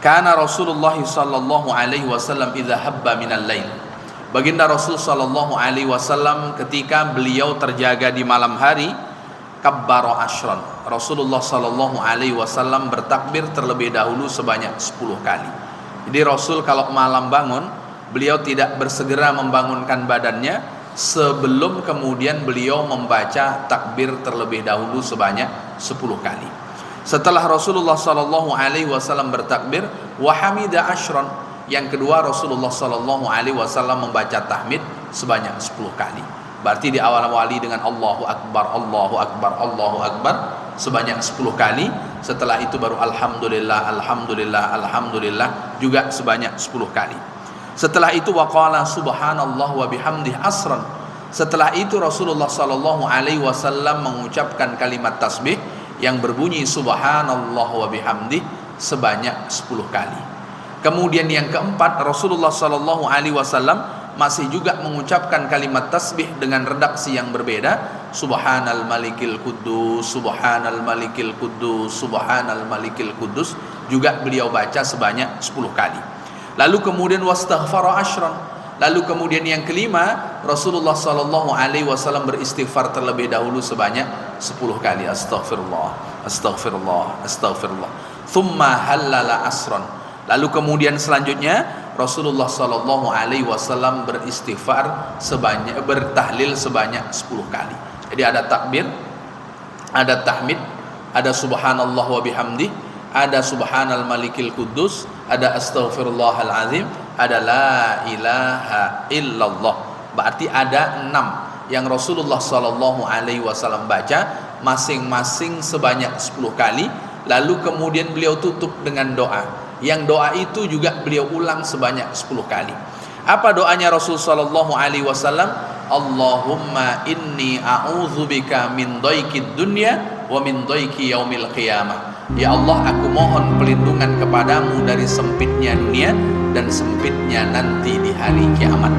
Kana Rasulullah sallallahu alaihi wasallam idza habba minal lail. Baginda Rasul sallallahu alaihi wasallam ketika beliau terjaga di malam hari, kabbara ashran. Rasulullah sallallahu alaihi wasallam bertakbir terlebih dahulu sebanyak 10 kali. Jadi Rasul kalau malam bangun, beliau tidak bersegera membangunkan badannya sebelum kemudian beliau membaca takbir terlebih dahulu sebanyak 10 kali. Setelah Rasulullah sallallahu alaihi wasallam bertakbir, wa hamida ashran, yang kedua Rasulullah sallallahu alaihi wasallam membaca tahmid sebanyak 10 kali. Berarti di awal-awali dengan Allahu akbar, Allahu akbar, Allahu akbar sebanyak 10 kali. Setelah itu baru alhamdulillah, alhamdulillah, alhamdulillah juga sebanyak 10 kali. Setelah itu waqala subhanallah wa bihamdih asran. Setelah itu Rasulullah sallallahu alaihi wasallam mengucapkan kalimat tasbih yang berbunyi subhanallah wa bihamdih sebanyak 10 kali. Kemudian yang keempat, Rasulullah sallallahu alaihi wasallam masih juga mengucapkan kalimat tasbih dengan redaksi yang berbeda, subhanal malikil quddus, subhanal malikil quddus, subhanal malikil quddus, juga beliau baca sebanyak 10 kali. Lalu kemudian wastaghfara ashran. Lalu kemudian yang kelima, Rasulullah sallallahu alaihi wasallam beristighfar terlebih dahulu sebanyak 10 kali. Astaghfirullah, astaghfirullah, astaghfirullah. Thumma halala asran. Lalu kemudian selanjutnya Rasulullah sallallahu alaihi wasallam beristighfar sebanyak, bertahlil sebanyak 10 kali. Jadi ada takbir, ada tahmid, ada subhanallah wa bihamdih, ada subhanal malikil quddus, ada astaghfirullahal azim, ada la ilaha illallah. Berarti ada 6 yang Rasulullah sallallahu alaihi wasallam baca masing-masing sebanyak 10 kali. Lalu kemudian beliau tutup dengan doa. Yang doa itu juga beliau ulang sebanyak 10 kali. Apa doanya Rasul sallallahu alaihi wasallam? Allahumma inni a'udzubika min dhaikid dunya wa min dhaiki yaumil qiyamah. Ya Allah, aku mohon pelindungan kepadamu dari sempitnya dunia dan sempitnya nanti di hari kiamat.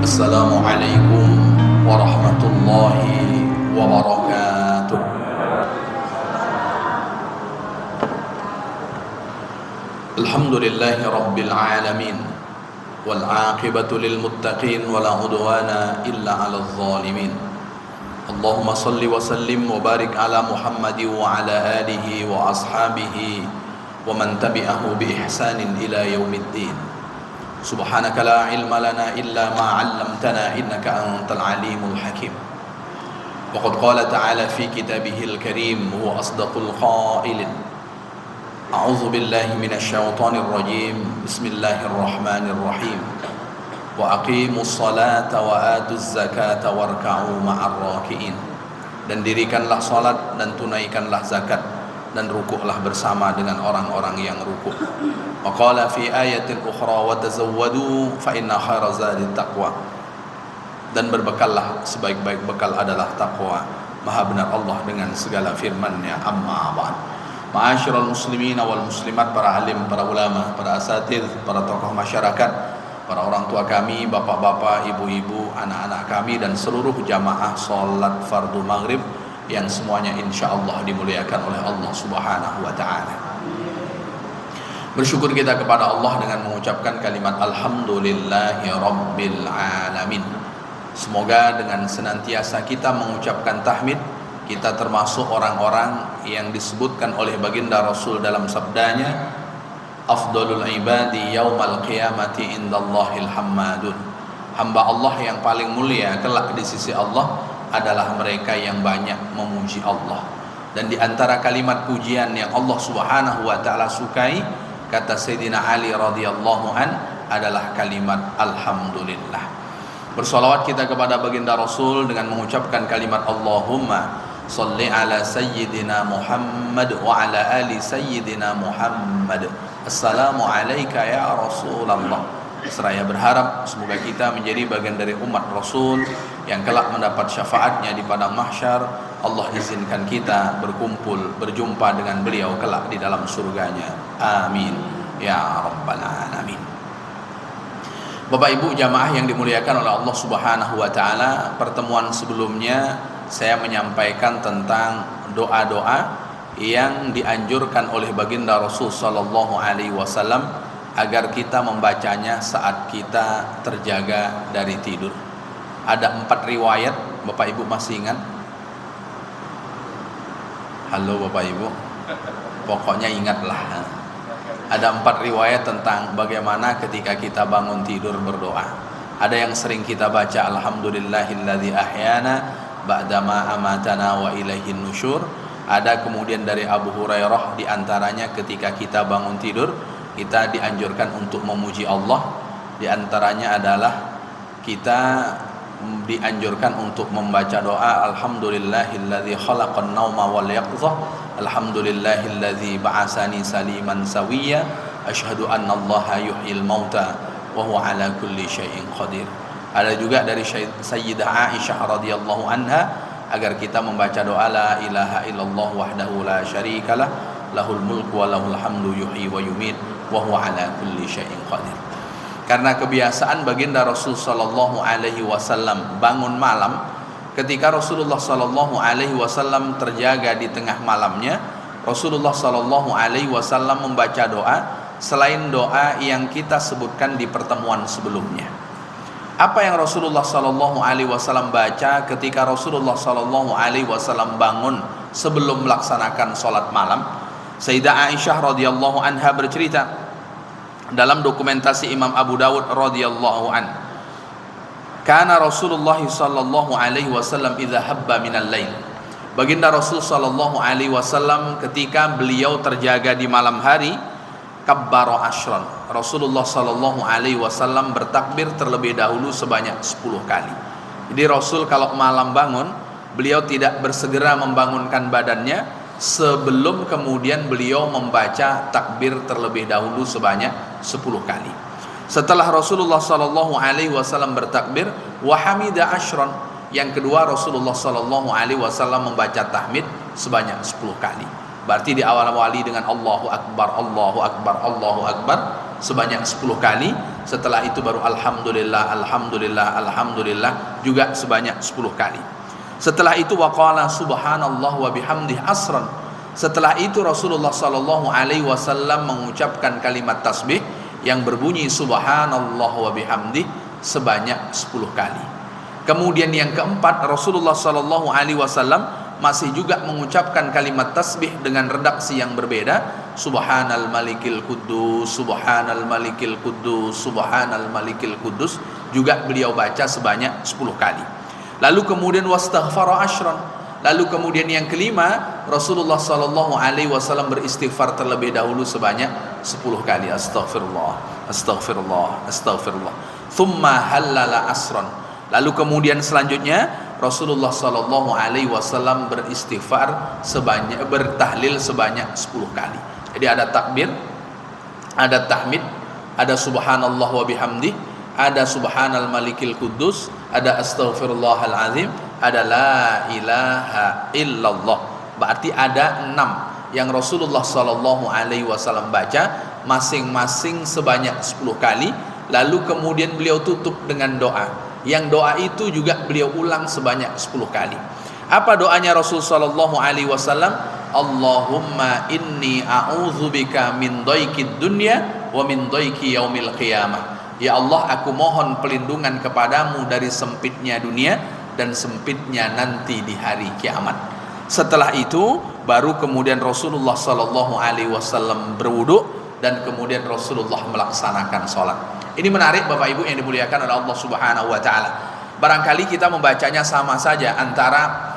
Assalamualaikum warahmatullahi wabarakatuh. Alhamdulillahi rabbil alamin. والعاقبة للمتقين ولا عدوان إلا على الظالمين. اللهم صل وسلم وبارك على محمد وعلى آله وأصحابه ومن تبعه بإحسان إلى يوم الدين. سبحانك لا علم لنا إلا ما علمتنا إنك أنت العليم الحكيم. وقد قال تعالى في كتابه الكريم هو أصدق القائلين. أعوذ بالله من الشيطان الرجيم. بسم الله الرحمن الرحيم. وأقيموا الصلاة وآتوا الزكاة واركعوا مع الراكعين. Dan dirikanlah salat dan tunaikanlah zakat dan rukuklah bersama dengan orang-orang yang rukuk. Wa qala fi ayatin ukhra wa tazawwadu fa inna khayra zadit taqwa. Dan berbekallah, sebaik-baik bekal adalah takwa. Maha benar Allah dengan segala firman-Nya. Amma ba'd. Ma'asyiral muslimin wal muslimat, para alim, para ulama, para asatidz, para tokoh masyarakat, para orang tua kami, bapak-bapak, ibu-ibu, anak-anak kami, dan seluruh jamaah salat fardu maghrib yang semuanya insyaallah dimuliakan oleh Allah Subhanahu wa taala. Bersyukur kita kepada Allah dengan mengucapkan kalimat alhamdulillahi rabbil alamin. Semoga dengan senantiasa kita mengucapkan tahmid, kita termasuk orang-orang yang disebutkan oleh baginda Rasul dalam sabdanya, afdalul ibadi yaumal qiyamati indallahil hammadun. Hamba Allah yang paling mulia kelak di sisi Allah adalah mereka yang banyak memuji Allah. Dan di antara kalimat pujian yang Allah Subhanahu wa taala sukai, kata Sayyidina Ali radhiyallahu an, adalah kalimat alhamdulillah. Bersolawat kita kepada baginda Rasul dengan mengucapkan kalimat Allahumma salli ala sayyidina Muhammad wa ala ali sayyidina Muhammad. Assalamu alayka ya Rasulullah. Seraya berharap semoga kita menjadi bagian dari umat Rasul yang kelak mendapat syafaatnya di padang mahsyar. Allah izinkan kita berkumpul, berjumpa dengan beliau kelak di dalam surganya. Amin ya rabbal alamin. Bapak Ibu jamaah yang dimuliakan oleh Allah Subhanahu wa taala, pertemuan sebelumnya saya menyampaikan tentang doa-doa yang dianjurkan oleh baginda Rasul sallallahu alaihi wasallam agar kita membacanya saat kita terjaga dari tidur. Ada 4 riwayat, Bapak Ibu masih ingat? Halo Bapak Ibu. Pokoknya ingatlah. Ada 4 riwayat tentang bagaimana ketika kita bangun tidur berdoa. Ada yang sering kita baca, alhamdulillahilladzi ahyana ba'dama amatana wa ilaihin nusyur. Ada kemudian dari Abu Hurairah, diantaranya ketika kita bangun tidur kita dianjurkan untuk memuji Allah. Diantaranya adalah kita dianjurkan untuk membaca doa alhamdulillahilladzi khalaqan nauma wal yaqظah, alhamdulillahilladzi ba'asani saliman sawiyya, asyhadu annallaha yuhyil mauta wa huwa ala kulli syai'in qadir. Ada juga dari Sayyidah Aisyah radhiyallahu anha agar kita membaca doa la ilaha illallah wahdahu la syarikalah, lahul mulku wa lahul hamdu yuhyi wa yumiit wa huwa ala kulli syai'in qadir. Karena kebiasaan baginda Rasul sallallahu alaihi wasallam bangun malam, ketika Rasulullah sallallahu alaihi wasallam terjaga di tengah malamnya, Rasulullah sallallahu alaihi wasallam membaca doa selain doa yang kita sebutkan di pertemuan sebelumnya. Apa yang Rasulullah sallallahu alaihi wasallam baca ketika Rasulullah sallallahu alaihi wasallam bangun sebelum melaksanakan salat malam? Sayyidah Aisyah radhiyallahu anha bercerita dalam dokumentasi Imam Abu Dawud radhiyallahu an, kana Rasulullah sallallahu alaihi wasallam idza habba minal lail. Baginda Rasul sallallahu alaihi wasallam ketika beliau terjaga di malam hari, kabbara asyran. Rasulullah sallallahu alaihi wasallam bertakbir terlebih dahulu sebanyak 10 kali. Jadi Rasul kalau malam bangun, beliau tidak bersegera membangunkan badannya sebelum kemudian beliau membaca takbir terlebih dahulu sebanyak 10 kali. Setelah Rasulullah sallallahu alaihi wasallam bertakbir wa hamida asyran, yang kedua Rasulullah sallallahu alaihi wasallam membaca tahmid sebanyak 10 kali. Berarti di awal-awali dengan Allahu akbar, Allahu akbar, Allahu akbar sebanyak 10 kali. Setelah itu baru alhamdulillah, alhamdulillah, alhamdulillah juga sebanyak 10 kali. Setelah itu waqala subhanallah wa bihamdih asran. Setelah itu Rasulullah sallallahu alaihi wasallam mengucapkan kalimat tasbih yang berbunyi subhanallah wa bihamdih sebanyak 10 kali. Kemudian yang keempat, Rasulullah sallallahu alaihi wasallam masih juga mengucapkan kalimat tasbih dengan redaksi yang berbeda, subhanal malikil quddus, subhanal malikil quddus, subhanal malikil quddus, juga beliau baca sebanyak 10 kali. Lalu kemudian wastaghfara asyran. Lalu kemudian yang kelima, Rasulullah sallallahu alaihi wasallam beristighfar terlebih dahulu sebanyak 10 kali. Astaghfirullah, astaghfirullah, astaghfirullah. Thumma halala asran. Lalu kemudian selanjutnya Rasulullah sallallahu alaihi wasallam beristighfar sebanyak, bertahlil sebanyak 10 kali. Jadi ada takbir, ada tahmid, ada subhanallah wa bihamdih, ada subhanal malikil quddus, ada astaghfirullahal azim, ada la ilaha illallah. Berarti ada 6 yang Rasulullah sallallahu alaihi wasallam baca masing-masing sebanyak 10 kali. Lalu kemudian beliau tutup dengan doa. Yang doa itu juga beliau ulang sebanyak 10 kali. Apa doanya Rasul sallallahu alaihi wasallam? Allahumma inni a'udzubika min dhaikid dunya wa min dhaiki yaumil qiyamah. Ya Allah, aku mohon pelindungan kepadamu dari sempitnya dunia dan sempitnya nanti di hari kiamat. Setelah itu baru kemudian Rasulullah sallallahu alaihi wasallam berwudu dan kemudian Rasulullah melaksanakan sholat. Ini menarik Bapak Ibu yang dimuliakan oleh Allah Subhanahu wa taala. Barangkali kita membacanya sama saja antara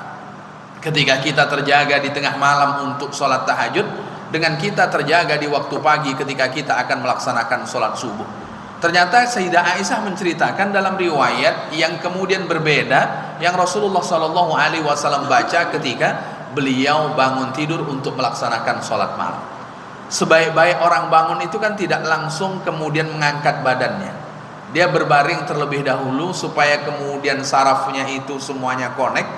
ketika kita terjaga di tengah malam untuk sholat tahajud dengan kita terjaga di waktu pagi ketika kita akan melaksanakan sholat subuh. Ternyata Sayyidah Aisyah menceritakan dalam riwayat yang kemudian berbeda yang Rasulullah sallallahu alaihi wasallam baca ketika beliau bangun tidur untuk melaksanakan sholat malam. Sebaik-baik orang bangun itu kan tidak langsung kemudian mengangkat badannya. Dia berbaring terlebih dahulu supaya kemudian sarafnya itu semuanya connect,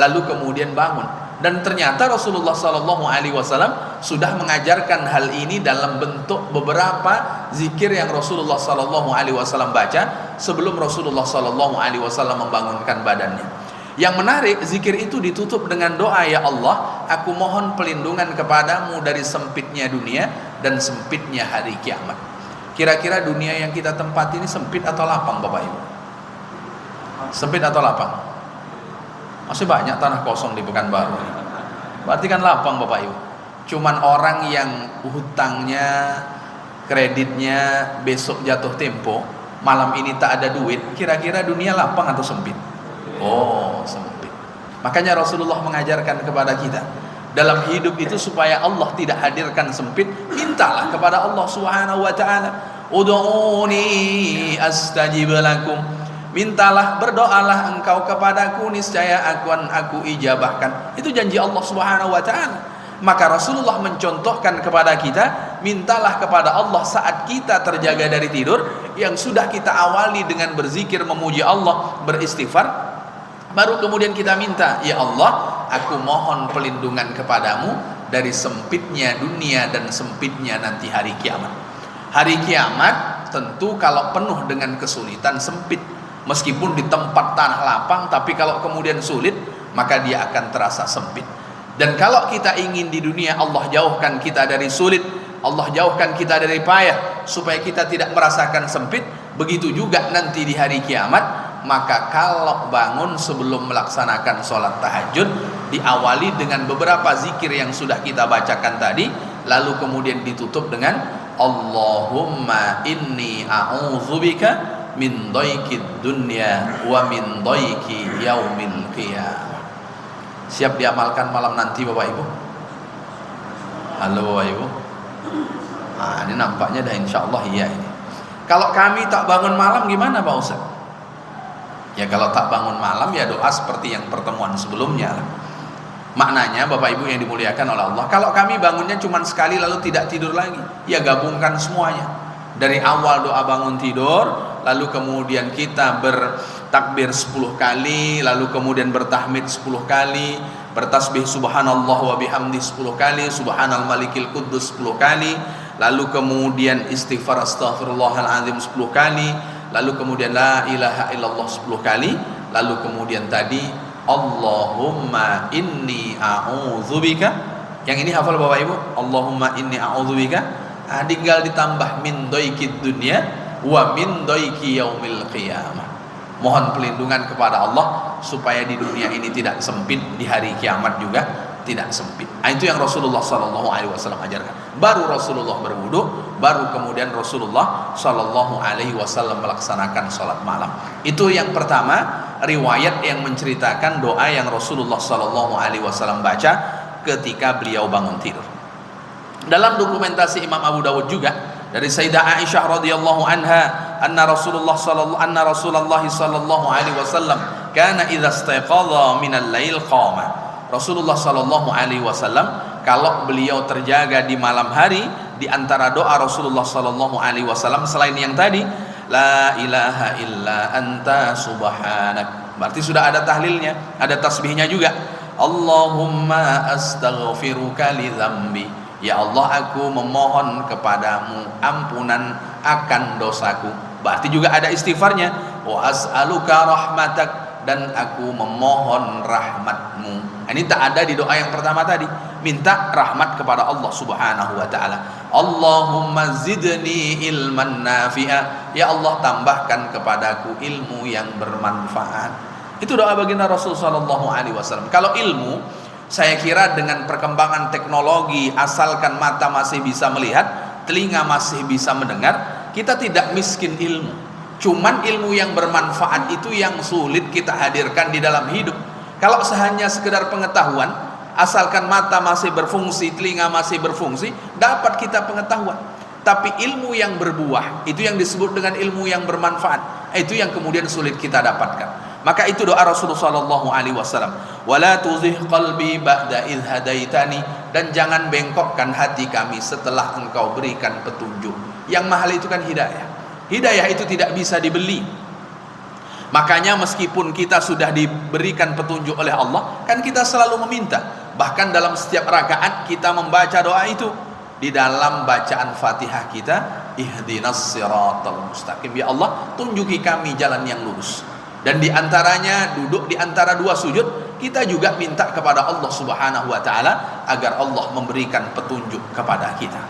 lalu kemudian bangun. Dan ternyata Rasulullah SAW sudah mengajarkan hal ini dalam bentuk beberapa zikir yang Rasulullah SAW baca sebelum Rasulullah SAW membangunkan badannya. Yang menarik, zikir itu ditutup dengan doa, ya Allah, aku mohon pelindungan kepadamu dari sempitnya dunia dan sempitnya hari kiamat. Kira-kira dunia yang kita tempati ini sempit atau lapang, Bapak Ibu? Sempit atau lapang? Masih banyak tanah kosong di Pekanbaru. Berarti kan lapang, Bapak Ibu. Cuman orang yang hutangnya, kreditnya besok jatuh tempo, malam ini tak ada duit, kira-kira dunia lapang atau sempit? Oh, sempit. Makanya Rasulullah mengajarkan kepada kita dalam hidup itu supaya Allah tidak hadirkan sempit, mintalah kepada Allah Subhanahu wa taala. Ud'uni astajib lakum. Mintalah, berdoalah engkau kepadaku, niscaya aku ijabahkan. Itu janji Allah Subhanahu wa taala. Maka Rasulullah mencontohkan kepada kita, mintalah kepada Allah saat kita terjaga dari tidur, yang sudah kita awali dengan berzikir, memuji Allah, beristighfar, baru kemudian kita minta, ya Allah, aku mohon pelindungan kepadamu dari sempitnya dunia dan sempitnya nanti hari kiamat. Hari kiamat tentu kalau penuh dengan kesulitan, sempit. Meskipun di tempat tanah lapang, tapi kalau kemudian sulit, maka dia akan terasa sempit. Dan kalau kita ingin di dunia Allah jauhkan kita dari sulit, Allah jauhkan kita dari payah, supaya kita tidak merasakan sempit, begitu juga nanti di hari kiamat. Maka kalau bangun sebelum melaksanakan sholat tahajud, diawali dengan beberapa zikir yang sudah kita bacakan tadi, lalu kemudian ditutup dengan Allahumma inni a'udzubika min dhaikid dunya wa min dhaiki yaumil qiyamah. Siap diamalkan malam nanti, Bapak Ibu? Halo Bapak Ibu. Nah, ini nampaknya dah insyaallah iya ini. Kalau kami tak bangun malam gimana, Pak Ustaz? Ya kalau tak bangun malam ya doa seperti yang pertemuan sebelumnya. Maknanya Bapak Ibu yang dimuliakan oleh Allah, kalau kami bangunnya cuma sekali lalu tidak tidur lagi, ya gabungkan semuanya. Dari awal doa bangun tidur, lalu kemudian kita bertakbir 10 kali, lalu kemudian bertahmid 10 kali, bertasbih subhanallah wa bihamdi 10 kali, subhanal malikil quddus 10 kali, lalu kemudian istighfar astaghfirullahaladzim 10 kali, lalu kemudian la ilaha illallah 10 kali, lalu kemudian tadi Allahumma inni a'udzubika. Yang ini hafal Bapak Ibu? Allahumma inni a'udzubika. Tinggal ditambah min dhaikid dunya wa min dhaiki yaumil qiyamah. Mohon pelindungan kepada Allah supaya di dunia ini tidak sempit, di hari kiamat juga tidak sempit. Itu yang Rasulullah SAW ajarkan. Baru Rasulullah berwudu, baru kemudian Rasulullah SAW melaksanakan sholat malam. Itu yang pertama, riwayat yang menceritakan doa yang Rasulullah SAW baca ketika beliau bangun tidur. Dalam dokumentasi Imam Abu Dawud juga dari Sayyidah Aisyah radhiyallahu anha, anna Rasulullah sallallahu alaihi wasallam kana idza istayqadha minal lail qama. Rasulullah sallallahu alaihi wasallam kalau beliau terjaga di malam hari, di antara doa Rasulullah sallallahu alaihi wasallam selain yang tadi la ilaha illa anta subhanak, berarti sudah ada tahlilnya, ada tasbihnya juga. Allahumma astaghfiruka li dzambi, ya Allah aku memohon kepadamu ampunan akan dosaku, berarti juga ada istighfarnya. Wa as'aluka rahmatak, dan aku memohon rahmatmu. Ini tak ada di doa yang pertama tadi, minta rahmat kepada Allah Subhanahu wa taala. Allahumma zidni ilman nafi'a, ya Allah tambahkan kepadaku ilmu yang bermanfaat. Itu doa baginda Rasul sallallahu alaihi wasallam. Kalau ilmu, saya kira dengan perkembangan teknologi, asalkan mata masih bisa melihat, telinga masih bisa mendengar, kita tidak miskin ilmu. Cuman ilmu yang bermanfaat itu yang sulit kita hadirkan di dalam hidup. Kalau hanya sekedar pengetahuan, asalkan mata masih berfungsi, telinga masih berfungsi, dapat kita pengetahuan. Tapi ilmu yang berbuah, itu yang disebut dengan ilmu yang bermanfaat, itu yang kemudian sulit kita dapatkan. Maka itu doa Rasulullah sallallahu alaihi wasallam, wala tuzigh qalbi ba'da idh hadaitani, dan jangan bengkokkan hati kami setelah engkau berikan petunjuk. Yang mahal itu kan hidayah. Hidayah itu tidak bisa dibeli. Makanya meskipun kita sudah diberikan petunjuk oleh Allah, kan kita selalu meminta, Bahkan dalam setiap rakaat kita membaca doa itu. Di dalam bacaan Fatihah kita, ihdinas siratal mustaqim, ya Allah tunjuki kami jalan yang lurus. Dan di antaranya duduk di antara dua sujud, kita juga minta kepada Allah Subhanahu wa taala agar Allah memberikan petunjuk kepada kita.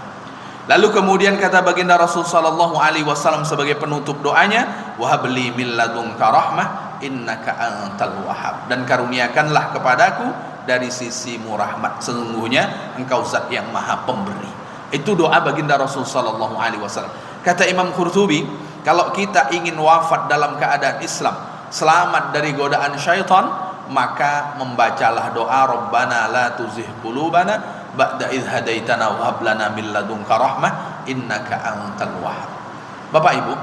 Lalu kemudian kata baginda Rasul sallallahu alaihi wasallam sebagai penutup doanya, wahabli min ladunka rahmah innaka antal wahhab, dan karuniakanlah kepadaku dari sisimu rahmat, sesungguhnya engkau zat yang maha pemberi. Itu doa baginda Rasul sallallahu alaihi wasallam. Kata Imam Qurtubi, kalau kita ingin wafat dalam keadaan Islam, selamat dari godaan syaitan, maka membacalah doa Rabbana la tuzigh qulubana ba'da idh hadaitana wa hab lana min ladunka rahmah innaka antal wahhab. Bapak Ibu,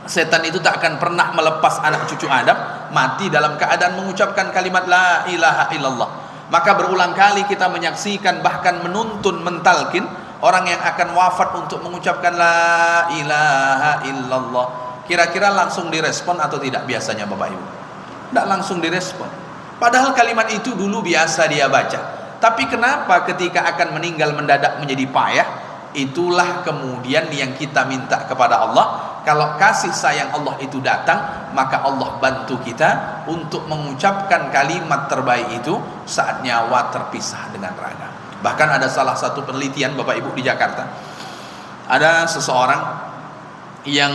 setan itu tak akan pernah melepas anak cucu Adam mati dalam keadaan mengucapkan kalimat la ilaha illallah. Maka berulang kali kita menyaksikan, bahkan menuntun, mentalkin orang yang akan wafat untuk mengucapkan la ilaha illallah. Kira-kira langsung direspon atau tidak biasanya Bapak Ibu? Tidak langsung direspon. Padahal kalimat itu dulu biasa dia baca. Tapi kenapa ketika akan meninggal mendadak menjadi payah? Itulah kemudian yang kita minta kepada Allah. Kalau kasih sayang Allah itu datang, maka Allah bantu kita untuk mengucapkan kalimat terbaik itu saat nyawa terpisah dengan raga. Bahkan ada salah satu penelitian Bapak Ibu di Jakarta. Ada seseorang yang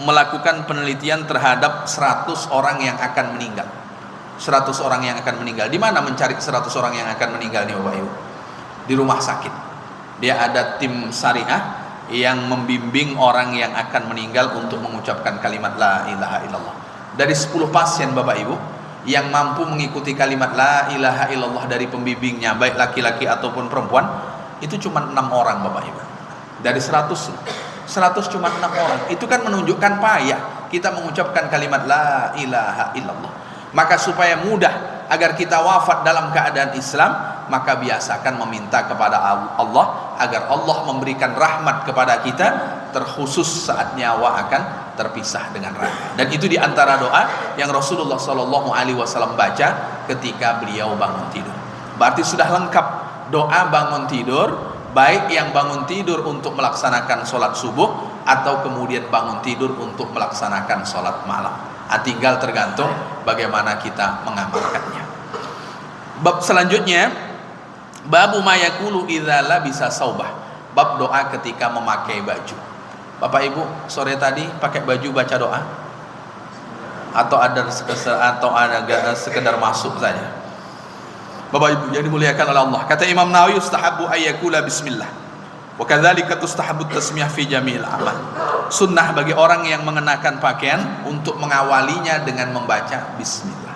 melakukan penelitian terhadap 100 orang yang akan meninggal. 100 orang yang akan meninggal. Di mana mencari 100 orang yang akan meninggal nih Bapak Ibu? Di rumah sakit. Dia ada tim syariah yang membimbing orang yang akan meninggal untuk mengucapkan kalimat la ilaha illallah. Dari 10 pasien Bapak Ibu yang mampu mengikuti kalimat la ilaha illallah dari pembimbingnya, baik laki-laki ataupun perempuan, itu cuma 6 orang Bapak Ibu. Dari 100 cuma 6 orang. Itu kan menunjukkan payah kita mengucapkan kalimat la ilaha illallah. Maka supaya mudah agar kita wafat dalam keadaan Islam, maka biasakan meminta kepada Allah agar Allah memberikan rahmat kepada kita, terkhusus saat nyawa akan terpisah dengan raga. Dan itu diantara doa yang Rasulullah Shallallahu Alaihi Wasallam baca ketika beliau bangun tidur. Berarti sudah lengkap doa bangun tidur, baik yang bangun tidur untuk melaksanakan sholat subuh atau kemudian bangun tidur untuk melaksanakan sholat malam. Tinggal tergantung bagaimana kita mengamalkannya. Bab selanjutnya, babu mayakulu idza labisa saubah. Bab doa ketika memakai baju. Bapak Ibu, sore tadi pakai baju baca doa? Atau ada sekedar masuk saja? Bapak Ibu yang dimuliakan oleh Allah, kata Imam Nawawi, yustahabbu ayyakula bismillah. Wa kadzalika tustahabbu tasmiyah fi jami'il amal. Sunnah bagi orang yang mengenakan pakaian untuk mengawalinya dengan membaca bismillah.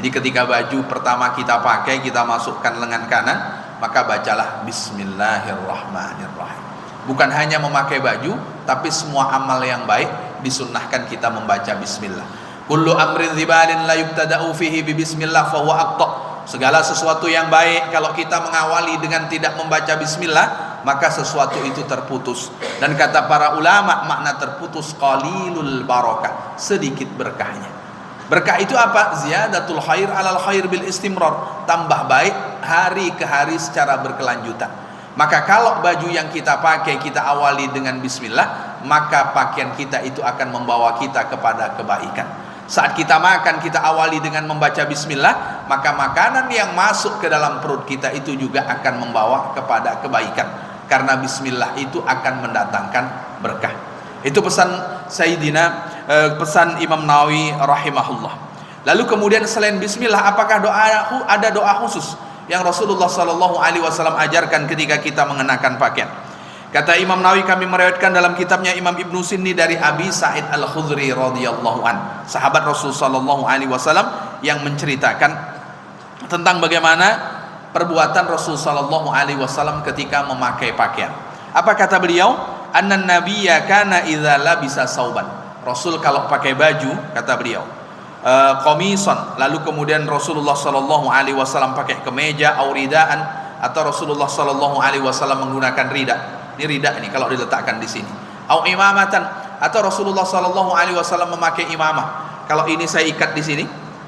Jadi ketika baju pertama kita pakai, kita masukkan lengan kanan, maka bacalah bismillahirrahmanirrahim. Bukan hanya memakai baju, tapi semua amal yang baik disunnahkan kita membaca bismillah. Kullu amrin dzibalin la yubtada'u fihi bi bismillah fa huwa aqta. Segala sesuatu yang baik kalau kita mengawali dengan tidak membaca bismillah, maka sesuatu itu terputus. Dan kata para ulama, makna terputus qalilul barakah, sedikit berkahnya. Berkah itu apa? Ziyadatul khair alal khair bil istimrar, tambah baik hari ke hari secara berkelanjutan. Maka kalau baju yang kita pakai kita awali dengan bismillah, maka pakaian kita itu akan membawa kita kepada kebaikan. Saat kita makan, kita awali dengan membaca bismillah, maka makanan yang masuk ke dalam perut kita itu juga akan membawa kepada kebaikan, karena bismillah itu akan mendatangkan berkah. Itu pesan Sayyidina, pesan Imam Nawawi rahimahullah. Lalu kemudian selain bismillah, apakah ada doa khusus yang Rasulullah Shallallahu Alaihi Wasallam ajarkan ketika kita mengenakan pakaian? Kata Imam Nawawi, kami meriwayatkan dalam kitabnya Imam Ibnu Sinni dari Abi Sa'id Al-Khudri radhiyallahu an, sahabat Rasul Shallallahu Alaihi Wasallam, yang menceritakan tentang bagaimana perbuatan Rasul Shallallahu Alaihi Wasallam ketika memakai pakaian. Apa kata beliau? Annan nabiyya kana idza labisa sauban. Rasul kalau pakai baju, kata beliau, qamisan, lalu kemudian Rasulullah Shallallahu Alaihi Wasallam pakai kemeja, auridaan, atau Rasulullah Shallallahu Alaihi Wasallam menggunakan rida. Ini rida ini kalau diletakkan di sini. Au imamatan, atau Rasulullah Shallallahu Alaihi Wasallam memakai imamah. Kalau ini saya ikat di sini,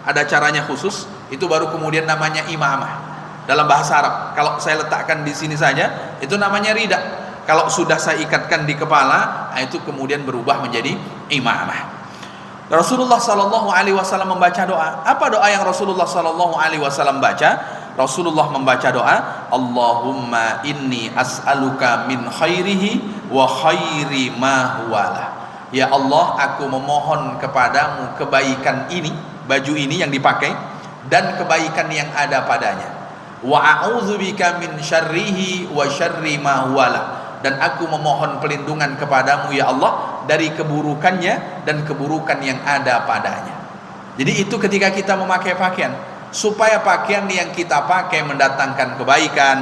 ada caranya khusus, itu baru kemudian namanya imamah. dalam bahasa Arab. Kalau saya letakkan di sini saja, itu namanya rida. Kalau sudah saya ikatkan di kepala, itu kemudian berubah menjadi imamah. Rasulullah Sallallahu Alaihi Wasallam membaca doa. Apa doa yang Rasulullah Sallallahu Alaihi Wasallam baca? Rasulullah membaca doa, Allahumma inni as'aluka min khairihi wa khairi ma huwalah. Ya Allah, aku memohon kepadamu kebaikan ini, baju ini yang dipakai, dan kebaikan yang ada padanya. Wa a'udzubika min syarrihi wa syarri ma huwalah. Dan aku memohon pelindungan kepadamu ya Allah dari keburukannya dan keburukan yang ada padanya. Jadi itu ketika kita memakai pakaian, supaya pakaian yang kita pakai mendatangkan kebaikan,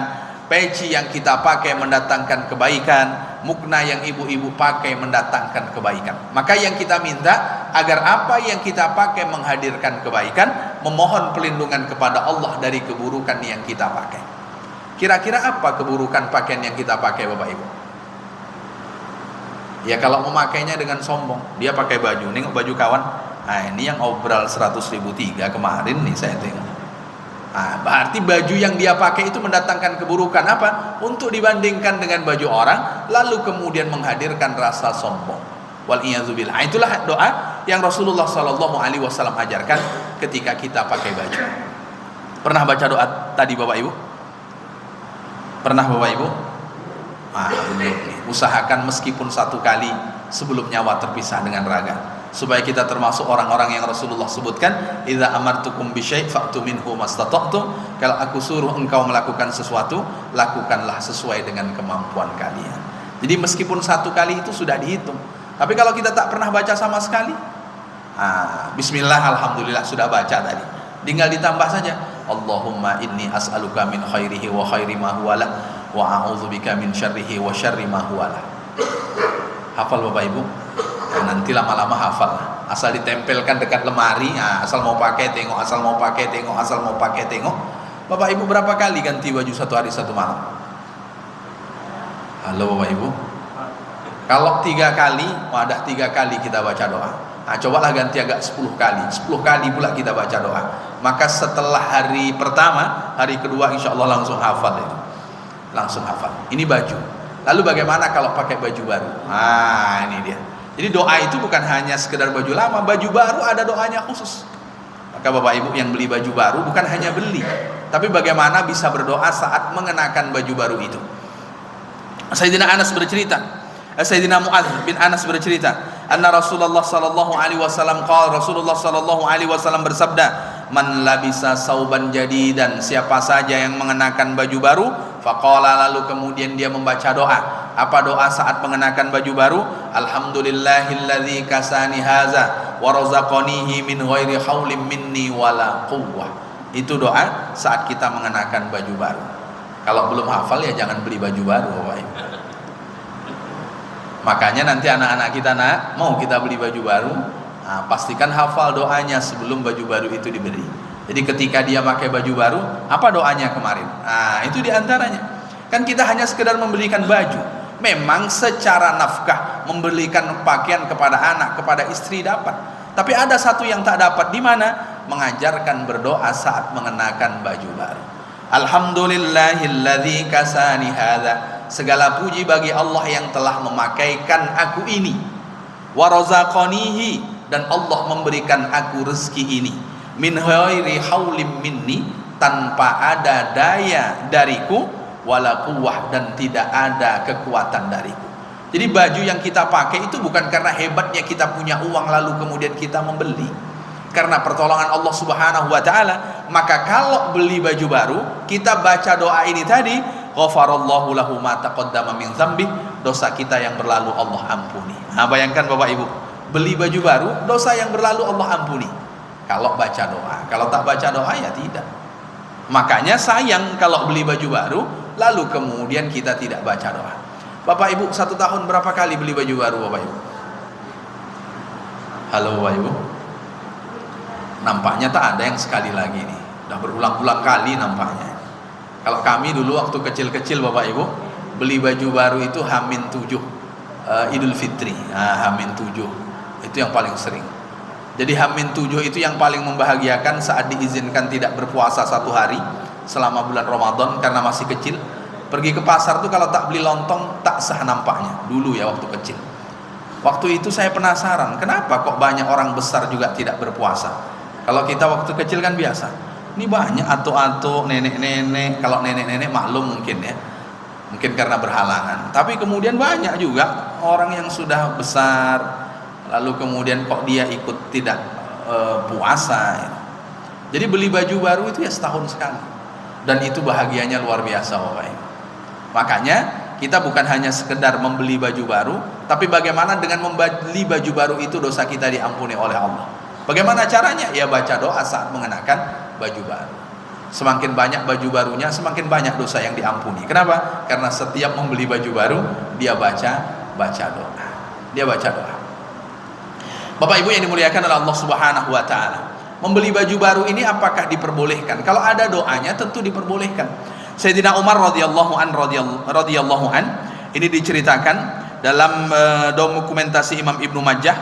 peci yang kita pakai mendatangkan kebaikan, mukna yang ibu-ibu pakai mendatangkan kebaikan. Maka yang kita minta agar apa yang kita pakai menghadirkan kebaikan, memohon pelindungan kepada Allah dari keburukan yang kita pakai. Kira-kira apa keburukan pakaian yang kita pakai, Bapak Ibu? Ya kalau memakainya dengan sombong, dia pakai baju, nengok baju kawan, ini yang obral 100.003 kemarin nih saya tengok. Berarti baju yang dia pakai itu mendatangkan keburukan apa? Untuk dibandingkan dengan baju orang, lalu kemudian menghadirkan rasa sombong. Wal'iyadzubillah. Itulah doa yang Rasulullah Sallallahu Alaihi Wasallam ajarkan ketika kita pakai baju. Pernah baca doa tadi, Bapak Ibu? Pernah, Bapak Ibu? Belum nih. Usahakan meskipun satu kali sebelum nyawa terpisah dengan raga, supaya kita termasuk orang-orang yang Rasulullah sebutkan, idza amartukum bi syai' fa'tu minhu mastata'tum. Kalau aku suruh engkau melakukan sesuatu, lakukanlah sesuai dengan kemampuan kalian. Jadi meskipun satu kali itu sudah dihitung. Tapi kalau kita tak pernah baca sama sekali, bismillah, alhamdulillah sudah baca tadi, tinggal ditambah saja, Allahumma inni as'aluka min khairihi wa khairi ma huwalah wa a'udzubika min syarrihi wa syarri ma huwalah. Hafal Bapak Ibu? Nanti lama-lama hafal. Asal ditempelkan dekat lemari, asal mau pakai tengok, asal mau pakai tengok, asal mau pakai tengok. Bapak Ibu berapa kali ganti baju satu hari satu malam? Halo Bapak Ibu? Kalau 3 kali, wadah 3 kali kita baca doa. Cobalah ganti agak 10 kali. 10 kali pula kita baca doa. Maka setelah hari pertama, hari kedua insya Allah langsung hafal itu. Langsung hafal. Ini baju. Lalu bagaimana kalau pakai baju baru? Ini dia. Jadi doa itu bukan hanya sekedar baju lama, baju baru ada doanya khusus. Maka Bapak Ibu yang beli baju baru bukan hanya beli, tapi bagaimana bisa berdoa saat mengenakan baju baru itu. Sayyidina Anas bercerita, Sayyidina Mu'adz bin Anas bercerita, anna Rasulullah sallallahu alaihi wasallam qala, Rasulullah sallallahu alaihi wasallam bersabda, man labisa sauban jadidan, siapa saja yang mengenakan baju baru, faqala, lalu kemudian dia membaca doa. Apa doa saat mengenakan baju baru? Alhamdulillahilladzi kasani haza wa razaqanihi min ghairi haulin minni wala quwwah. Itu doa saat kita mengenakan baju baru. Kalau belum hafal ya jangan beli baju baru, Bapak Ibu. Makanya nanti anak-anak kita mau kita beli baju baru, pastikan hafal doanya sebelum baju baru itu diberi. Jadi ketika dia pakai baju baru, apa doanya kemarin? Itu diantaranya. Kan kita hanya sekedar membelikan baju. Memang secara nafkah membelikan pakaian kepada anak, kepada istri dapat. Tapi ada satu yang tak dapat, di mana? Mengajarkan berdoa saat mengenakan baju baru. Alhamdulillahilladzi kasani hadza. Segala puji bagi Allah yang telah memakaikan aku ini. Wa razaqanihi, dan Allah memberikan aku rezeki ini. Min ghairi haulim minni, tanpa ada daya dariku, wala quwwah, dan tidak ada kekuatan dariku. Jadi baju yang kita pakai itu bukan karena hebatnya kita punya uang lalu kemudian kita membeli, karena pertolongan Allah Subhanahu wa taala. Maka kalau beli baju baru, kita baca doa ini tadi, ghafarallahu lahu ma taqaddama min dzambi, dosa kita yang berlalu Allah ampuni. Bayangkan Bapak Ibu, beli baju baru, dosa yang berlalu Allah ampuni. Kalau baca doa, kalau tak baca doa ya tidak. Makanya sayang kalau beli baju baru lalu kemudian kita tidak baca doa. Bapak Ibu 1 tahun berapa kali beli baju baru, Bapak Ibu? Halo Bapak Ibu? Nampaknya tak ada yang sekali lagi nih. Udah berulang-ulang kali nampaknya. Kalau kami dulu waktu kecil-kecil Bapak Ibu, beli baju baru itu H-7 Idul Fitri. H-7 itu yang paling sering. Jadi H-7 itu yang paling membahagiakan saat diizinkan tidak berpuasa 1 hari, selama bulan Ramadan karena masih kecil. Pergi ke pasar tuh kalau tak beli lontong tak sah nampaknya. Dulu ya waktu kecil. Waktu itu saya penasaran, kenapa kok banyak orang besar juga tidak berpuasa? Kalau kita waktu kecil kan biasa. Ini banyak atuk-atuk, nenek-nenek. Kalau nenek-nenek maklum mungkin ya. Mungkin karena berhalangan. Tapi kemudian banyak juga orang yang sudah besar, lalu kemudian kok dia ikut tidak puasa ya. Jadi beli baju baru itu ya setahun sekali. Dan itu bahagianya luar biasa Bapak Ibu. Makanya kita bukan hanya sekedar membeli baju baru, tapi bagaimana dengan membeli baju baru itu dosa kita diampuni oleh Allah. Bagaimana caranya? Ya baca doa saat mengenakan baju baru. Semakin banyak baju barunya, semakin banyak dosa yang diampuni. Kenapa? Karena setiap membeli baju baru, dia baca doa. Dia baca doa. Bapak Ibu yang dimuliakan oleh Allah Subhanahu wa taala. Membeli baju baru ini apakah diperbolehkan? Kalau ada doanya tentu diperbolehkan. Sayyidina Umar radhiyallahu an ini diceritakan dalam dokumentasi Imam Ibnu Majah,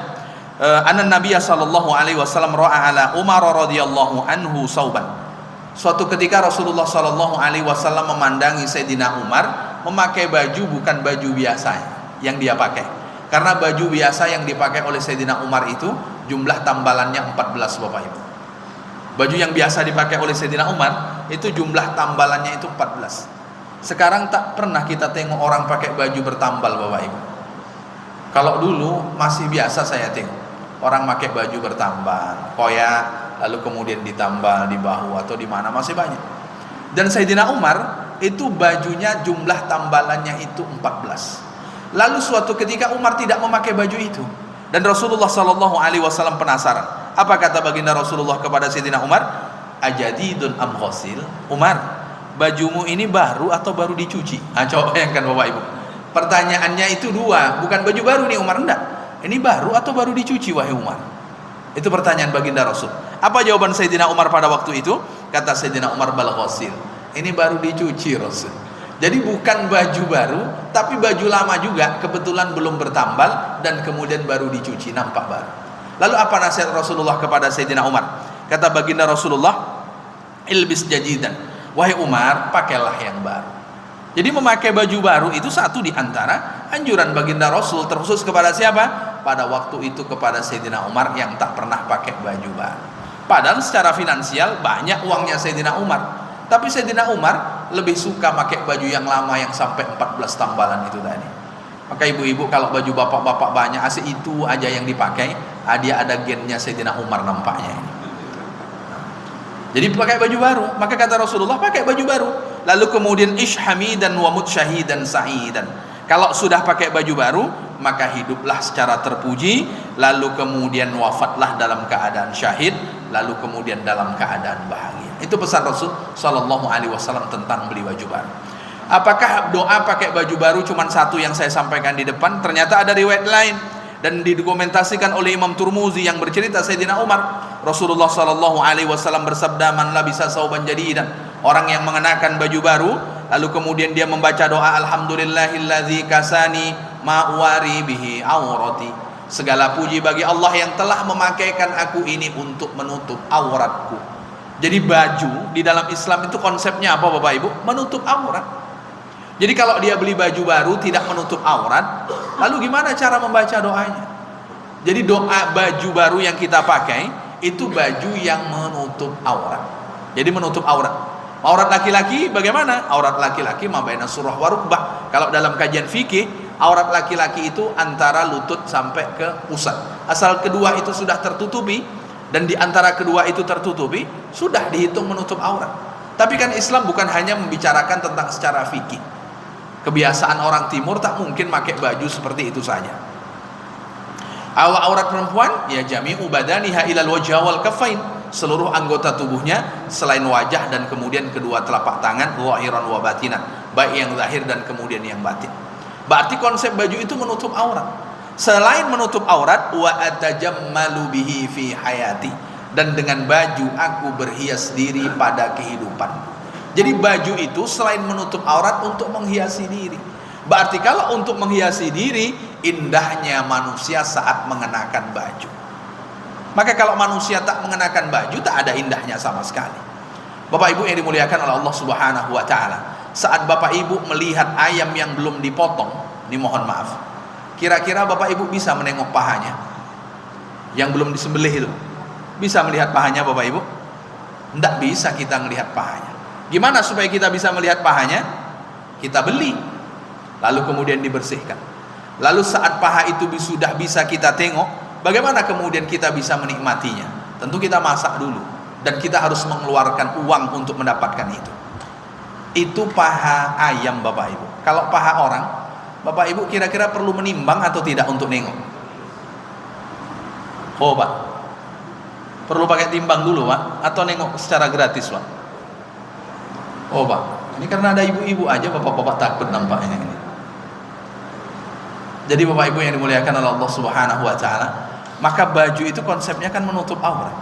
anna Nabiya sallallahu alaihi wasallam ra'a ala Umar radhiyallahu anhu sauban. Suatu ketika Rasulullah sallallahu alaihi wasallam memandangi Sayyidina Umar memakai baju bukan baju biasa yang dia pakai. Karena baju biasa yang dipakai oleh Sayyidina Umar itu jumlah tambalannya 14 Bapak Ibu. Baju yang biasa dipakai oleh Sayyidina Umar itu jumlah tambalannya itu 14. Sekarang tak pernah kita tengok orang pakai baju bertambal Bapak Ibu. Kalau dulu masih biasa saya tengok orang pakai baju bertambal, koyak, lalu kemudian ditambal di bahu atau di mana, masih banyak. Dan Sayyidina Umar itu bajunya jumlah tambalannya itu 14. Lalu suatu ketika Umar tidak memakai baju itu dan Rasulullah sallallahu alaihi wasallam penasaran. Apa kata baginda Rasulullah kepada Sayyidina Umar? Ajadidun am ghasil? Umar, bajumu ini baru atau baru dicuci? Coba bayangkan Bapak Ibu. Pertanyaannya itu dua, bukan baju baru nih Umar, enggak. Ini baru atau baru dicuci wahai Umar? Itu pertanyaan baginda Rasul. Apa jawaban Sayyidina Umar pada waktu itu? Kata Sayyidina Umar, bal ghasil. Ini baru dicuci Rasul. Jadi bukan baju baru, tapi baju lama juga, kebetulan belum bertambal dan kemudian baru dicuci, nampak baru. Lalu apa nasihat Rasulullah kepada Sayyidina Umar? Kata baginda Rasulullah, ilbis jajidan. Wahai Umar, pakailah yang baru. Jadi memakai baju baru itu satu di antara anjuran baginda Rasul, terkhusus kepada siapa? Pada waktu itu kepada Sayyidina Umar yang tak pernah pakai baju baru. Padahal secara finansial banyak uangnya Sayyidina Umar. Tapi Sayyidina Umar lebih suka pakai baju yang lama yang sampai 14 tambalan itu tadi. Maka ibu-ibu kalau baju bapak-bapak banyak, asik itu aja yang dipakai, dia ada gennya Sayyidina Umar nampaknya. Jadi pakai baju baru. Maka kata Rasulullah, pakai baju baru. Lalu kemudian ishhamidan wa mutsyahidan sa'idan. Kalau sudah pakai baju baru, maka hiduplah secara terpuji, lalu kemudian wafatlah dalam keadaan syahid, lalu kemudian dalam keadaan bahagia. Itu pesan Rasul sallallahu alaihi wasallam tentang beli baju baru. Apakah doa pakai baju baru cuma satu yang saya sampaikan di depan? Ternyata ada riwayat lain dan didokumentasikan oleh Imam Turmuzi yang bercerita Sayyidina Umar, Rasulullah sallallahu alaihi wasallam bersabda, man labisa sauban jadidan, orang yang mengenakan baju baru lalu kemudian dia membaca doa alhamdulillahilladzi kasani ma uwari bihi aurati, segala puji bagi Allah yang telah memakaikan aku ini untuk menutup auratku. Jadi baju di dalam Islam itu konsepnya apa Bapak Ibu? Menutup aurat. Jadi kalau dia beli baju baru tidak menutup aurat, lalu gimana cara membaca doanya? Jadi doa baju baru yang kita pakai itu baju yang menutup aurat. Jadi menutup aurat. Aurat laki-laki bagaimana? Aurat laki-laki mabaina surah wa rukbah. Kalau dalam kajian fikih, aurat laki-laki itu antara lutut sampai ke pusat. Asal kedua itu sudah tertutupi dan di antara kedua itu tertutupi, sudah dihitung menutup aurat. Tapi kan Islam bukan hanya membicarakan tentang secara fikih. Kebiasaan orang timur tak mungkin pakai baju seperti itu saja. Aurat perempuan ya jami'u badaniha ilal wajha wal kaffain, seluruh anggota tubuhnya selain wajah dan kemudian kedua telapak tangan, zahiran wa batinan, baik yang zahir dan kemudian yang batin. Berarti konsep baju itu menutup aurat. Selain menutup aurat, wa atajammalu bihi fi hayati, dan dengan baju aku berhias diri pada kehidupan. Jadi baju itu selain menutup aurat untuk menghiasi diri. Berarti kalau untuk menghiasi diri, indahnya manusia saat mengenakan baju. Maka kalau manusia tak mengenakan baju, tak ada indahnya sama sekali. Bapak Ibu yang dimuliakan oleh Allah Subhanahu wa taala, saat Bapak Ibu melihat ayam yang belum dipotong, ini mohon maaf, kira-kira Bapak Ibu bisa menengok pahanya yang belum disembelih itu? Bisa melihat pahanya Bapak Ibu? Tidak bisa kita melihat pahanya. Gimana supaya kita bisa melihat pahanya? Kita beli, lalu kemudian dibersihkan. Lalu saat paha itu sudah bisa kita tengok, bagaimana kemudian kita bisa menikmatinya? Tentu kita masak dulu, dan kita harus mengeluarkan uang untuk mendapatkan itu. Itu paha ayam Bapak Ibu. Kalau paha orang, Bapak Ibu kira-kira perlu menimbang atau tidak untuk nengok? Oh Pak, perlu pakai timbang dulu Pak, atau nengok secara gratis Pak? Oh Pak, ini karena ada ibu-ibu aja, bapak-bapak takut nampaknya ini. Jadi Bapak Ibu yang dimuliakan oleh Allah Subhanahu wa taala, maka baju itu konsepnya kan menutup aurat.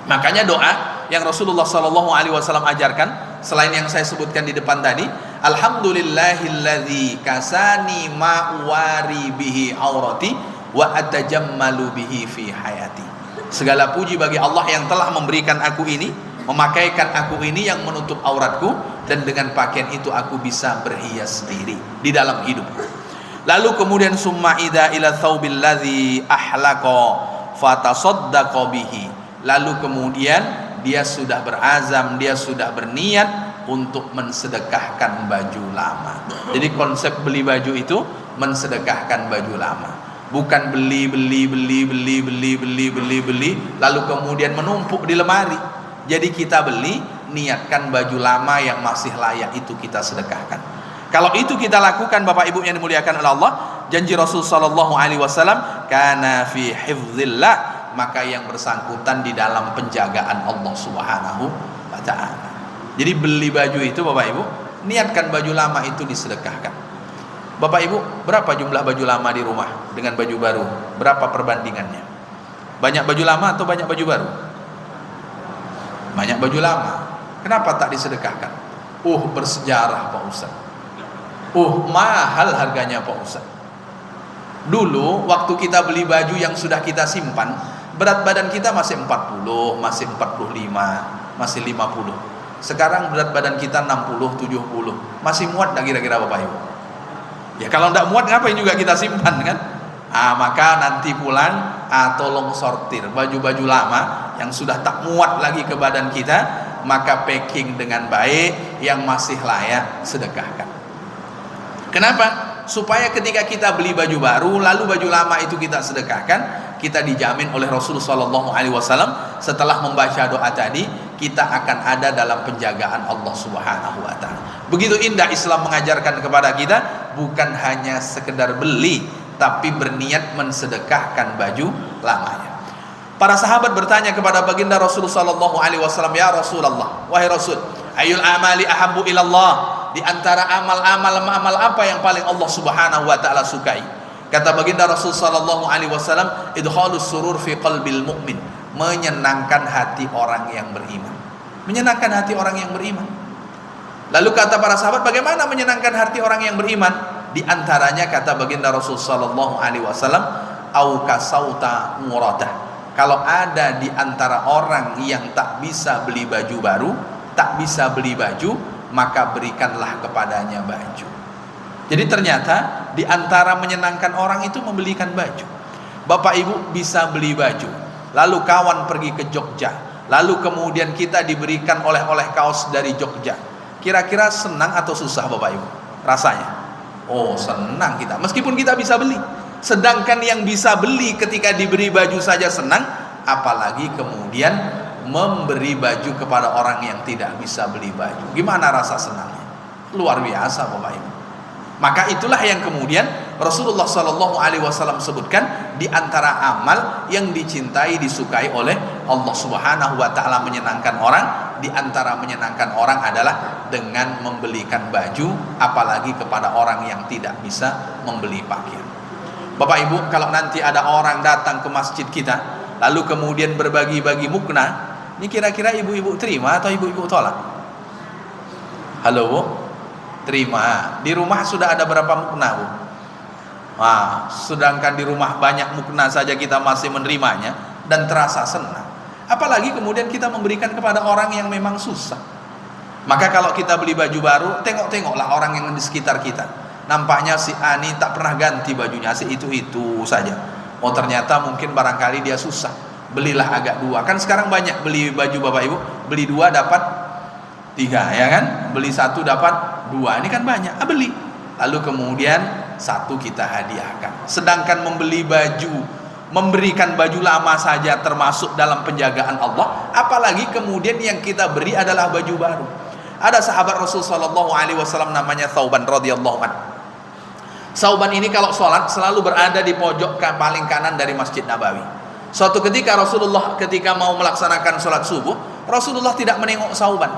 Makanya doa yang Rasulullah Shallallahu Alaihi Wasallam ajarkan, selain yang saya sebutkan di depan tadi, Alhamdulillahilladzi kasani ma'wari bihi aurati wa atajammalu bihi fi hayati. Segala puji bagi Allah yang telah memberikan aku ini, memakaikan aku ini yang menutup auratku, dan dengan pakaian itu aku bisa berhias diri di dalam hidupku. Lalu kemudian summa ida ila thawbil ladzi ahlaqa fatasaddaqa bihi. Lalu kemudian dia sudah berazam, dia sudah berniat untuk mensedekahkan baju lama. Jadi konsep beli baju itu mensedekahkan baju lama, bukan beli lalu kemudian menumpuk di lemari. Jadi kita beli, niatkan baju lama yang masih layak itu kita sedekahkan. Kalau itu kita lakukan Bapak Ibu yang dimuliakan oleh Allah, janji Rasul sallallahu alaihi wasallam, kana fi hifdzillah, maka yang bersangkutan di dalam penjagaan Allah Subhanahu wa taala. Jadi beli baju itu Bapak Ibu, niatkan baju lama itu disedekahkan. Bapak Ibu, berapa jumlah baju lama di rumah dengan baju baru? Berapa perbandingannya? Banyak baju lama atau banyak baju baru? Banyak baju lama. Kenapa tak disedekahkan? Bersejarah Pak Ustaz. Mahal harganya Pak Ustaz. Dulu waktu kita beli baju yang sudah kita simpan, berat badan kita masih 40, masih 45, masih 50. Sekarang berat badan kita 60, 70. Masih muat tak kira-kira Bapak Ibu? Ya kalau tidak muat ngapain juga kita simpan kan? Maka nanti pulang tolong sortir baju-baju lama yang sudah tak muat lagi ke badan kita, maka packing dengan baik, yang masih layak sedekahkan. Kenapa? Supaya ketika kita beli baju baru, lalu baju lama itu kita sedekahkan, kita dijamin oleh Rasulullah Shallallahu Alaihi Wasallam setelah membaca doa tadi, kita akan ada dalam penjagaan Allah Subhanahu Wa Taala. Begitu indah Islam mengajarkan kepada kita, bukan hanya sekedar beli, tapi berniat mensedekahkan baju lamanya. Para sahabat bertanya kepada baginda Rasulullah Shallallahu Alaihi Wasallam, ya Rasulullah, wahai Rasul, ayul amali ahabbu ilallah, di antara amal apa yang paling Allah Subhanahu wa taala sukai? Kata baginda Rasul sallallahu alaihi wasallam, idkhalus surur fi qalbil mu'min, menyenangkan hati orang yang beriman. Menyenangkan hati orang yang beriman. Lalu kata para sahabat, bagaimana menyenangkan hati orang yang beriman? Di antaranya kata baginda Rasul sallallahu alaihi wasallam, au kasauta muradah. Kalau ada di antara orang yang tak bisa beli baju baru, tak bisa beli baju, maka berikanlah kepadanya baju. Jadi ternyata di antara menyenangkan orang itu membelikan baju. Bapak Ibu bisa beli baju, lalu kawan pergi ke Jogja, lalu kemudian kita diberikan oleh-oleh kaos dari Jogja. Kira-kira senang atau susah Bapak Ibu rasanya? Senang kita, meskipun kita bisa beli. Sedangkan yang bisa beli ketika diberi baju saja senang, apalagi kemudian memberi baju kepada orang yang tidak bisa beli baju. Gimana rasa senangnya? Luar biasa Bapak Ibu. Maka itulah yang kemudian Rasulullah Shallallahu Alaihi Wasallam sebutkan, di antara amal yang dicintai, disukai oleh Allah Subhanahu Wa Taala, menyenangkan orang. Di antara menyenangkan orang adalah dengan membelikan baju, apalagi kepada orang yang tidak bisa membeli pakaian. Bapak Ibu, kalau nanti ada orang datang ke masjid kita, lalu kemudian berbagi-bagi mukna, ini kira-kira ibu-ibu terima atau ibu-ibu tolak? Halo Bu? Terima. Di rumah sudah ada berapa mukna Bu? Sedangkan di rumah banyak mukna saja kita masih menerimanya dan terasa senang. Apalagi kemudian kita memberikan kepada orang yang memang susah. Maka kalau kita beli baju baru, tengok-tengoklah orang yang di sekitar kita. Nampaknya si Ani tak pernah ganti bajunya, si itu saja. Oh ternyata mungkin barangkali dia susah. Belilah agak dua. Kan sekarang banyak beli baju Bapak Ibu, beli dua dapat tiga, ya kan? Beli satu dapat dua. Ini kan banyak. Beli. Lalu kemudian satu kita hadiahkan. Sedangkan membeli baju, memberikan baju lama saja termasuk dalam penjagaan Allah, apalagi kemudian yang kita beri adalah baju baru. Ada sahabat Rasul sallallahu alaihi wasallam namanya Thauban radhiyallahu anhu. Thauban ini kalau sholat selalu berada di pojok paling kanan dari Masjid Nabawi. Suatu ketika Rasulullah ketika mau melaksanakan sholat subuh, Rasulullah tidak menengok Thauban.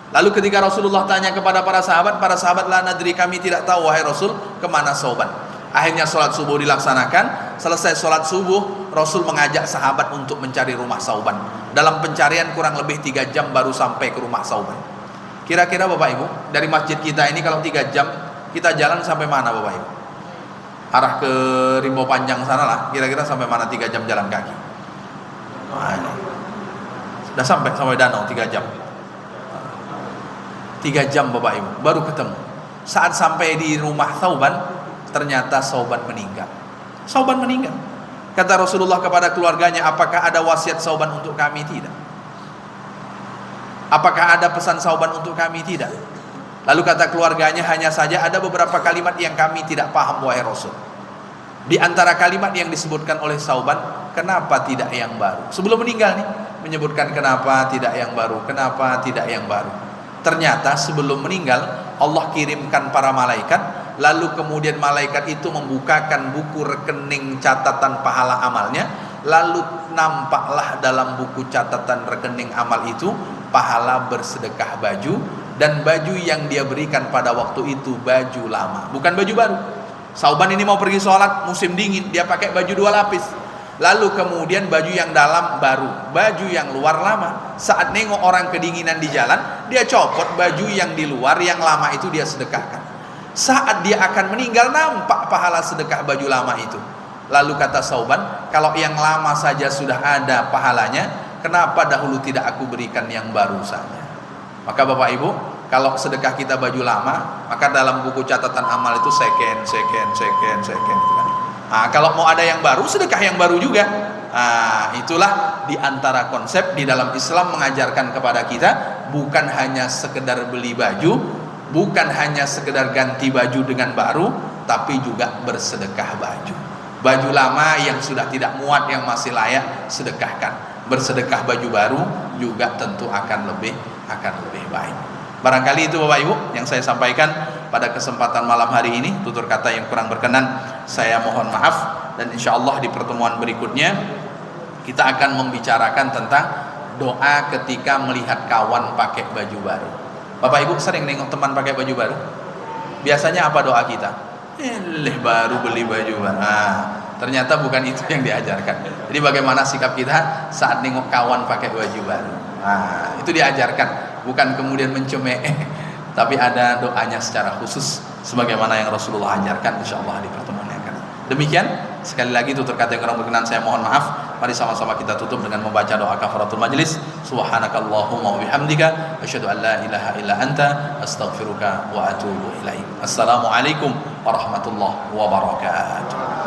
Lalu ketika Rasulullah tanya kepada para sahabat la nadri, kami tidak tahu wahai Rasul kemana Thauban. Akhirnya sholat subuh dilaksanakan. Selesai sholat subuh, Rasul mengajak sahabat untuk mencari rumah Thauban. Dalam pencarian kurang lebih 3 jam baru sampai ke rumah Thauban. Kira-kira Bapak Ibu, dari masjid kita ini kalau 3 jam, kita jalan sampai mana Bapak Ibu? Arah ke Rimbo Panjang sana lah, kira-kira sampai mana 3 jam jalan kaki? Nah, ini. Sudah sampai danau 3 jam. 3 jam Bapak Ibu, baru ketemu. Saat sampai di rumah Thauban, ternyata Thauban meninggal. Thauban meninggal. Kata Rasulullah kepada keluarganya, apakah ada wasiat Thauban untuk kami? Tidak. Apakah ada pesan Thauban untuk kami? Tidak. Lalu kata keluarganya, hanya saja ada beberapa kalimat yang kami tidak paham wahai Rasul. Di antara kalimat yang disebutkan oleh Thauban, kenapa tidak yang baru? Sebelum meninggal nih, menyebutkan kenapa tidak yang baru, kenapa tidak yang baru. Ternyata sebelum meninggal, Allah kirimkan para malaikat, lalu kemudian malaikat itu membukakan buku rekening catatan pahala amalnya, lalu nampaklah dalam buku catatan rekening amal itu pahala bersedekah baju, dan baju yang dia berikan pada waktu itu baju lama, bukan baju baru. Thauban ini mau pergi sholat musim dingin, dia pakai baju 2 lapis. Lalu kemudian baju yang dalam baru, baju yang luar lama. Saat nengok orang kedinginan di jalan, dia copot baju yang di luar, yang lama itu dia sedekahkan. Saat dia akan meninggal, nampak pahala sedekah baju lama itu. Lalu kata Thauban, kalau yang lama saja sudah ada pahalanya, kenapa dahulu tidak aku berikan yang baru saja? Maka Bapak Ibu, kalau sedekah kita baju lama, maka dalam buku catatan amal itu second. Nah, kalau mau ada yang baru, sedekah yang baru juga. Nah, itulah diantara konsep di dalam Islam mengajarkan kepada kita, bukan hanya sekedar beli baju, bukan hanya sekedar ganti baju dengan baru, tapi juga bersedekah baju. Baju lama yang sudah tidak muat, yang masih layak, sedekahkan. Bersedekah baju baru juga tentu akan lebih baik. Barangkali itu Bapak Ibu yang saya sampaikan pada kesempatan malam hari ini. Tutur kata yang kurang berkenan saya mohon maaf, dan insya Allah di pertemuan berikutnya kita akan membicarakan tentang doa ketika melihat kawan pakai baju baru. Bapak Ibu sering nengok teman pakai baju baru? Biasanya apa doa kita? Baru beli baju baru. Nah, ternyata bukan itu yang diajarkan. Jadi bagaimana sikap kita saat nengok kawan pakai baju baru? Nah, itu diajarkan, bukan kemudian mencemeh, tapi ada doanya secara khusus sebagaimana yang Rasulullah ajarkan, insyaallah di pertemuan yang akan. Demikian, sekali lagi tutur kata yang kurang berkenan saya mohon maaf. Mari sama-sama kita tutup dengan membaca doa kafaratul majlis. Subhanakallahumma wa bihamdika asyhadu an la ilaha illa anta astaghfiruka wa atubu ilaik. Assalamualaikum warahmatullahi wabarakatuh.